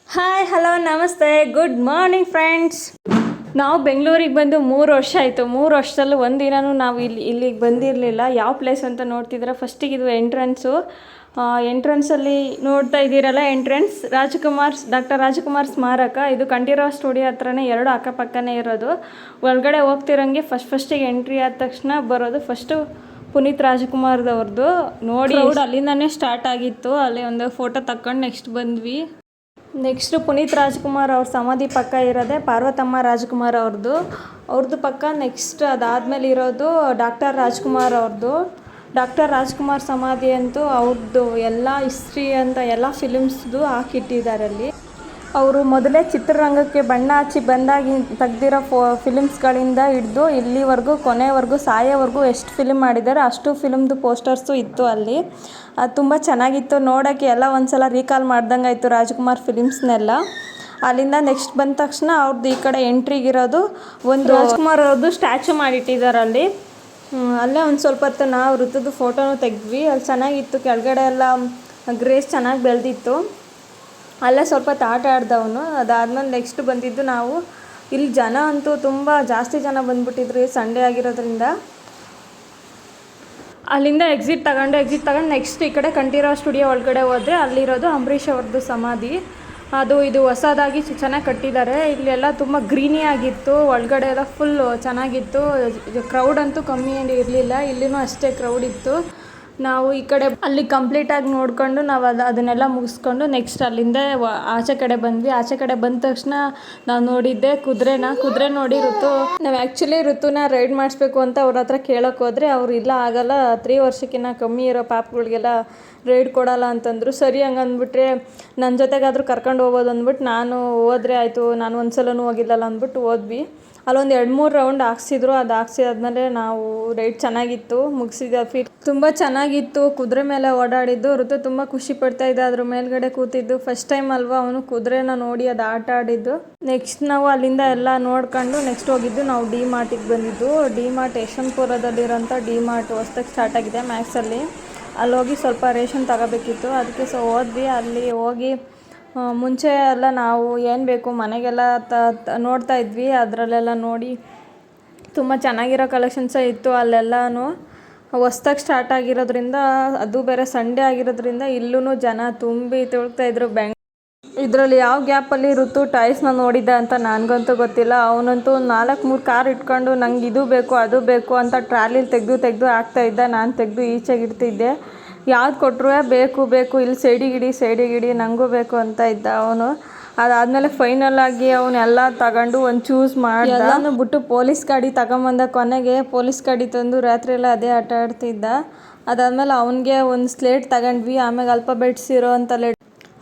Hi hello ನಮಸ್ತೆ good morning friends. ನಾವು ಬೆಂಗಳೂರಿಗೆ ಬಂದು 3 ವರ್ಷ ಆಯಿತು. 3 ವರ್ಷದಲ್ಲೂ ಒಂದಿನೂ ನಾವು ಇಲ್ಲಿಗೆ ಬಂದಿರಲಿಲ್ಲ. ಯಾವ ಪ್ಲೇಸ್ ಅಂತ ನೋಡ್ತಿದ್ರೆ ಫಸ್ಟಿಗೆ ಇದು ಎಂಟ್ರೆನ್ಸಲ್ಲಿ ನೋಡ್ತಾ ಇದ್ದೀರಲ್ಲ, ಡಾಕ್ಟರ್ ರಾಜ್ಕುಮಾರ್ ಸ್ಮಾರಕ. ಇದು ಕಂಠೀರವ ಸ್ಟುಡಿಯೋ ಹತ್ರನೇ, ಎರಡು ಅಕ್ಕಪಕ್ಕನೇ ಇರೋದು. ಒಳಗಡೆ ಹೋಗ್ತಿರಂಗೆ ಫಸ್ಟಿಗೆ ಎಂಟ್ರಿ ಆದ ತಕ್ಷಣ ಬರೋದು ಫಸ್ಟು ಪುನೀತ್ ರಾಜ್ಕುಮಾರ್ದವ್ರದ್ದು. ನೋಡಿ ಅಲ್ಲಿಂದನೇ ಸ್ಟಾರ್ಟ್ ಆಗಿತ್ತು. ಅಲ್ಲಿ ಒಂದು ಫೋಟೋ ತಕ್ಕೊಂಡು ನೆಕ್ಸ್ಟ್ ಬಂದ್ವಿ. ನೆಕ್ಸ್ಟು ಪುನೀತ್ ರಾಜ್ಕುಮಾರ್ ಅವ್ರ ಸಮಾಧಿ ಪಕ್ಕ ಇರೋದೆ ಪಾರ್ವತಮ್ಮ ರಾಜ್ಕುಮಾರ್ ಅವ್ರದ್ದು ಪಕ್ಕ. ನೆಕ್ಸ್ಟ್ ಅದಾದಮೇಲೆ ಇರೋದು ಡಾಕ್ಟರ್ ರಾಜ್ಕುಮಾರ್ ಸಮಾಧಿ ಅಂತೂ ಅವ್ರದ್ದು ಎಲ್ಲ ಹಿಸ್ಟ್ರಿ ಅಂತ ಎಲ್ಲ ಫಿಲಿಮ್ಸ್ದು ಹಾಕಿಟ್ಟಿದ್ದಾರೆ ಅಲ್ಲಿ. ಅವರು ಮೊದಲೇ ಚಿತ್ರರಂಗಕ್ಕೆ ಬಣ್ಣ ಹಚ್ಚಿ ಬಂದಾಗಿ ತೆಗ್ದಿರೋ ಫಿಲಿಮ್ಸ್ಗಳಿಂದ ಹಿಡಿದು ಇಲ್ಲಿವರೆಗೂ ಕೊನೆವರೆಗೂ ಸಾಯೋವರೆಗೂ ಎಷ್ಟು ಫಿಲಿಮ್ ಮಾಡಿದ್ದಾರೆ ಅಷ್ಟು ಫಿಲಿಮ್ದು ಪೋಸ್ಟರ್ಸು ಇತ್ತು ಅಲ್ಲಿ. ಅದು ತುಂಬ ಚೆನ್ನಾಗಿತ್ತು ನೋಡೋಕ್ಕೆ. ಎಲ್ಲ ಒಂದು ಸಲ ರೀಕಾಲ್ ಮಾಡ್ದಂಗೆ ಆಯಿತು ರಾಜ್ಕುಮಾರ್ ಫಿಲಿಮ್ಸ್ನೆಲ್ಲ. ಅಲ್ಲಿಂದ ನೆಕ್ಸ್ಟ್ ಬಂದ ತಕ್ಷಣ ಅವ್ರದ್ದು ಈ ಕಡೆ ಎಂಟ್ರಿಗಿರೋದು ಒಂದು ರಾಜ್ಕುಮಾರ್ ಅವ್ರದ್ದು ಸ್ಟ್ಯಾಚು ಮಾಡಿಟ್ಟಿದ್ದಾರೆ ಅಲ್ಲಿ. ಅಲ್ಲೇ ಒಂದು ಸ್ವಲ್ಪ ಹೊತ್ತು ನಾವು ಋತುದು ಫೋಟೋನು ತೆಗೆದ್ವಿ. ಅಲ್ಲಿ ಚೆನ್ನಾಗಿತ್ತು. ಕೆಳಗಡೆ ಎಲ್ಲ ಗ್ರೇಸ್ ಚೆನ್ನಾಗಿ ಬೆಳೆದಿತ್ತು. ಅಲ್ಲೇ ಸ್ವಲ್ಪ ಆಟ ಆಡ್ದವನು. ಅದಾದ್ಮೇಲೆ ನೆಕ್ಸ್ಟ್ ಬಂದಿದ್ದು ನಾವು ಇಲ್ಲಿ. ಜನ ಅಂತೂ ತುಂಬ ಜಾಸ್ತಿ ಜನ ಬಂದ್ಬಿಟ್ಟಿದ್ರು ಸಂಡೇ ಆಗಿರೋದ್ರಿಂದ. ಅಲ್ಲಿಂದ ಎಕ್ಸಿಟ್ ತಗೊಂಡು ನೆಕ್ಸ್ಟ್ ಈ ಕಡೆ ಕಂಠೀರವ ಸ್ಟುಡಿಯೋ ಒಳಗಡೆ ಹೋದರೆ ಅಲ್ಲಿರೋದು ಅಂಬರೀಷ್ ಅವ್ರದ್ದು ಸಮಾಧಿ. ಇದು ಹೊಸದಾಗಿ ಚೆನ್ನಾಗಿ ಕಟ್ಟಿದ್ದಾರೆ. ಇಲ್ಲೆಲ್ಲ ತುಂಬ ಗ್ರೀನಿ ಆಗಿತ್ತು. ಒಳಗಡೆ ಎಲ್ಲ ಫುಲ್ಲು ಚೆನ್ನಾಗಿತ್ತು. ಕ್ರೌಡ್ ಅಂತೂ ಕಮ್ಮಿ ಇರಲಿಲ್ಲ. ಇಲ್ಲಿನೂ ಅಷ್ಟೇ ಕ್ರೌಡ್ ಇತ್ತು. ನಾವು ಈ ಕಡೆ ಅಲ್ಲಿ ಕಂಪ್ಲೀಟಾಗಿ ನೋಡಿಕೊಂಡು ನಾವು ಅದನ್ನೆಲ್ಲ ಮುಗಿಸ್ಕೊಂಡು ನೆಕ್ಸ್ಟ್ ಅಲ್ಲಿಂದ ಆಚೆ ಕಡೆ ಬಂದ್ವಿ. ಆಚೆ ಕಡೆ ಬಂದ ತಕ್ಷಣ ನಾವು ನೋಡಿದ್ದೆ ಕುದುರೆ ನೋಡಿ ನಾವು ಆ್ಯಕ್ಚುಲಿ ಋತುನ ರೈಡ್ ಮಾಡಿಸ್ಬೇಕು ಅಂತ ಅವ್ರ ಹತ್ರ ಕೇಳೋಕೆ ಹೋದರೆ ಅವ್ರು ಇಲ್ಲ ಆಗಲ್ಲ, 3 ವರ್ಷಕ್ಕಿಂತ ಕಮ್ಮಿ ಇರೋ ಪಾಪುಗಳಿಗೆಲ್ಲ ರೈಡ್ ಕೊಡೋಲ್ಲ ಅಂತಂದರು. ಸರಿ ಹಂಗಂದ್ಬಿಟ್ರೆ ನನ್ನ ಜೊತೆಗಾದರೂ ಕರ್ಕೊಂಡು ಹೋಗೋದು ಅಂದ್ಬಿಟ್ಟು ನಾನು ಹೋದರೆ ಆಯಿತು, ನಾನು ಒಂದು ಸಲನೂ ಹೋಗಿಲ್ಲಲ್ಲ ಅಂದ್ಬಿಟ್ಟು ಹೋದ್ವಿ. ಅಲ್ಲೊಂದು 2-3 ರೌಂಡ್ ಹಾಕ್ಸಿದ್ರು. ಅದು ಹಾಕ್ಸಿದಾದ್ಮೇಲೆ ನಾವು ರೈಡ್ ಚೆನ್ನಾಗಿತ್ತು ಮುಗಿಸಿದ್ವಿ. ತುಂಬ ಚೆನ್ನಾಗಿತ್ತು. ಕುದುರೆ ಮೇಲೆ ಓಡಾಡಿದ್ದು ಋತು ತುಂಬ ಖುಷಿ ಪಡ್ತಾಯಿದ್ದ. ಅದ್ರ ಮೇಲ್ಗಡೆ ಕೂತಿದ್ದು ಫಸ್ಟ್ ಟೈಮ್ ಅಲ್ವಾ ಅವನು ಕುದುರೆನ ನೋಡಿ ಅದು ಆಟ ಆಡಿದ್ದು. ನೆಕ್ಸ್ಟ್ ನಾವು ಅಲ್ಲಿಂದ ಎಲ್ಲ ನೋಡ್ಕೊಂಡು ನೆಕ್ಸ್ಟ್ ಹೋಗಿದ್ದು ನಾವು ಡಿ ಮಾರ್ಟಿಗೆ ಬಂದಿದ್ದು. ಡಿ ಮಾರ್ಟ್ ಯಶವಂತಪುರದಲ್ಲಿರೋಂಥ ಡಿ ಮಾರ್ಟ್ ಹೊಸ್ದಾಗಿ ಸ್ಟಾರ್ಟ್ ಆಗಿದೆ ಮ್ಯಾಕ್ಸಲ್ಲಿ. ಅಲ್ಲಿ ಹೋಗಿ ಸ್ವಲ್ಪ ರೇಷನ್ ತಗೋಬೇಕಿತ್ತು. ಅದಕ್ಕೆ ಹೋದ್ವಿ. ಅಲ್ಲಿ ಹೋಗಿ ಮುಂಚೆ ಎಲ್ಲ ನಾವು ಏನು ಬೇಕು ಮನೆಗೆಲ್ಲ ನೋಡ್ತಾ ಇದ್ವಿ. ಅದರಲ್ಲೆಲ್ಲ ನೋಡಿ ತುಂಬ ಚೆನ್ನಾಗಿರೋ ಕಲೆಕ್ಷನ್ಸೇ ಇತ್ತು ಅಲ್ಲೆಲ್ಲನೂ. ಹೊಸ್ದಾಗಿ ಸ್ಟಾರ್ಟ್ ಆಗಿರೋದ್ರಿಂದ, ಅದು ಬೇರೆ ಸಂಡೇ ಆಗಿರೋದ್ರಿಂದ ಇಲ್ಲೂ ಜನ ತುಂಬಿ ತುಳುಕ್ತಾಯಿದ್ರು. ಇದರಲ್ಲಿ ಯಾವ ಗ್ಯಾಪಲ್ಲಿ ಋತು ಟಾಯ್ಸ್ನ ನೋಡಿದ್ದ ಅಂತ ನನಗಂತೂ ಗೊತ್ತಿಲ್ಲ. ಅವನಂತೂ 4-3 ಕಾರ್ ಇಟ್ಕೊಂಡು ನಂಗೆ ಇದು ಬೇಕು ಅದು ಬೇಕು ಅಂತ ಟ್ರಾಲಿಲಿ ತೆಗೆದು ಹಾಕ್ತಾಯಿದ್ದ. ನಾನು ತೆಗೆದು ಈಚೆಗೆ ಇಡ್ತಿದ್ದೆ. ಯಾವ್ದು ಕೊಟ್ಟರು ಬೇಕು ಇಲ್ಲಿ ಸೈಡಿಗಿಡಿ ನನಗೂ ಬೇಕು ಅಂತ ಇದ್ದ ಅವನು. ಅದಾದಮೇಲೆ ಫೈನಲ್ ಆಗಿ ಅವನ್ನೆಲ್ಲ ತಗೊಂಡು ಒಂದು ಚೂಸ್ ಮಾಡಿ ಎಲ್ಲನೂ ಬಿಟ್ಟು ಪೊಲೀಸ್ ಗಾಡಿ ತಗೊಂಬಂದ. ಕೊನೆಗೆ ಪೊಲೀಸ್ ಗಾಡಿ ತಂದು ರಾತ್ರಿ ಎಲ್ಲ ಅದೇ ಆಟ ಆಡ್ತಿದ್ದ. ಅದಾದಮೇಲೆ ಅವನಿಗೆ ಒಂದು ಸ್ಲೇಟ್ ತಗೊಂಡ್ವಿ. ಆಮೇಲೆ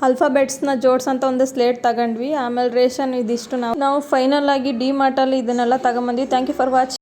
ಅಲ್ಫಾಬೆಟ್ಸ್ನ ಜೋಡ್ಸಂತ ಒಂದು ಸ್ಲೇಟ್ ತಗೊಂಡ್ವಿ. ಆಮೇಲೆ ರೇಷನ್ ಇದಿಷ್ಟು ನಾವು ಫೈನಲ್ ಆಗಿ ಡಿ ಮಾರ್ಟಲ್ಲಿ ಇದನ್ನೆಲ್ಲ ತಗೊಂಬಂದ್ವಿ. Thank you for watching.